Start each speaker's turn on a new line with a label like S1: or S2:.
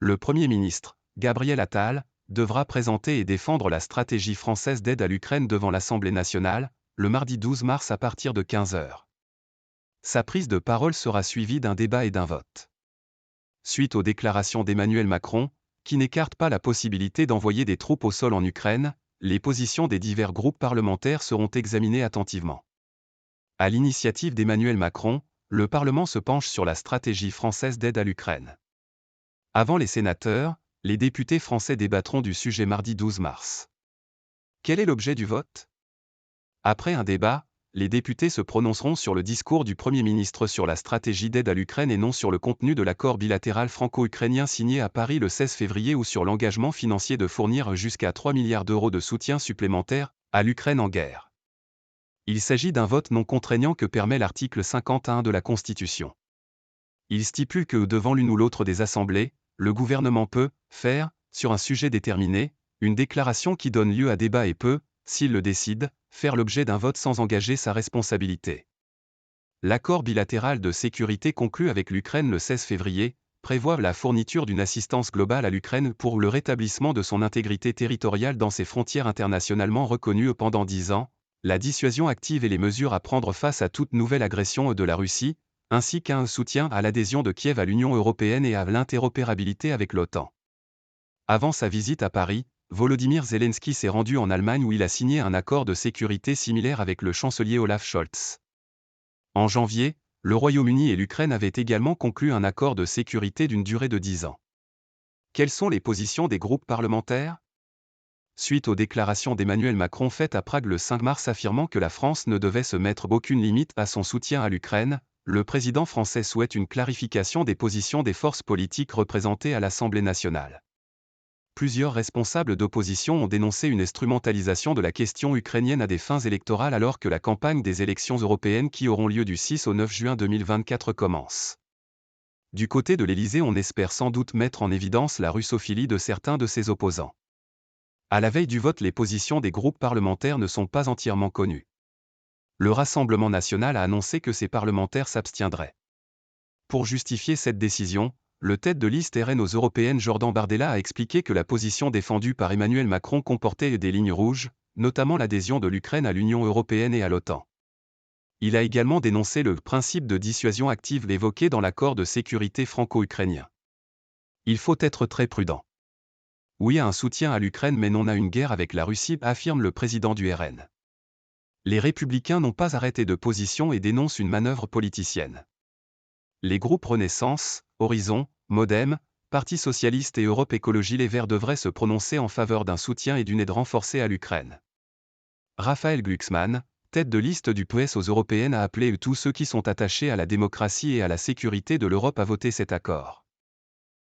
S1: Le Premier ministre, Gabriel Attal, devra présenter et défendre la stratégie française d'aide à l'Ukraine devant l'Assemblée nationale, le mardi 12 mars à partir de 15 h. Sa prise de parole sera suivie d'un débat et d'un vote. Suite aux déclarations d'Emmanuel Macron, qui n'écarte pas la possibilité d'envoyer des troupes au sol en Ukraine, les positions des divers groupes parlementaires seront examinées attentivement. À l'initiative d'Emmanuel Macron, le Parlement se penche sur la stratégie française d'aide à l'Ukraine. Avant les sénateurs, les députés français débattront du sujet mardi 12 mars. Quel est l'objet du vote? Après un débat, les députés se prononceront sur le discours du Premier ministre sur la stratégie d'aide à l'Ukraine et non sur le contenu de l'accord bilatéral franco-ukrainien signé à Paris le 16 février ou sur l'engagement financier de fournir jusqu'à 3 milliards d'euros de soutien supplémentaire à l'Ukraine en guerre. Il s'agit d'un vote non contraignant que permet l'article 51 de la Constitution. Il stipule que devant l'une ou l'autre des assemblées, le gouvernement peut faire, sur un sujet déterminé, une déclaration qui donne lieu à débat et peut, s'il le décide, faire l'objet d'un vote sans engager sa responsabilité. L'accord bilatéral de sécurité conclu avec l'Ukraine le 16 février prévoit la fourniture d'une assistance globale à l'Ukraine pour le rétablissement de son intégrité territoriale dans ses frontières internationalement reconnues pendant 10 ans, la dissuasion active et les mesures à prendre face à toute nouvelle agression de la Russie, ainsi qu'un soutien à l'adhésion de Kiev à l'Union européenne et à l'interopérabilité avec l'OTAN. Avant sa visite à Paris, Volodymyr Zelensky s'est rendu en Allemagne où il a signé un accord de sécurité similaire avec le chancelier Olaf Scholz. En janvier, le Royaume-Uni et l'Ukraine avaient également conclu un accord de sécurité d'une durée de 10 ans. Quelles sont les positions des groupes parlementaires? Suite aux déclarations d'Emmanuel Macron faites à Prague le 5 mars affirmant que la France ne devait se mettre aucune limite à son soutien à l'Ukraine, le président français souhaite une clarification des positions des forces politiques représentées à l'Assemblée nationale. Plusieurs responsables d'opposition ont dénoncé une instrumentalisation de la question ukrainienne à des fins électorales alors que la campagne des élections européennes qui auront lieu du 6 au 9 juin 2024 commence. Du côté de l'Élysée, on espère sans doute mettre en évidence la russophilie de certains de ses opposants. À la veille du vote, les positions des groupes parlementaires ne sont pas entièrement connues. Le Rassemblement national a annoncé que ses parlementaires s'abstiendraient. Pour justifier cette décision, le tête de liste RN aux européennes Jordan Bardella a expliqué que la position défendue par Emmanuel Macron comportait des lignes rouges, notamment l'adhésion de l'Ukraine à l'Union européenne et à l'OTAN. Il a également dénoncé le principe de dissuasion active évoqué dans l'accord de sécurité franco-ukrainien. Il faut être très prudent. Oui à un soutien à l'Ukraine mais non à une guerre avec la Russie, affirme le président du RN. Les Républicains n'ont pas arrêté de position et dénoncent une manœuvre politicienne. Les groupes Renaissance, Horizon, Modem, Parti socialiste et Europe Écologie Les Verts devraient se prononcer en faveur d'un soutien et d'une aide renforcée à l'Ukraine. Raphaël Glucksmann, tête de liste du PS aux européennes, a appelé tous ceux qui sont attachés à la démocratie et à la sécurité de l'Europe à voter cet accord.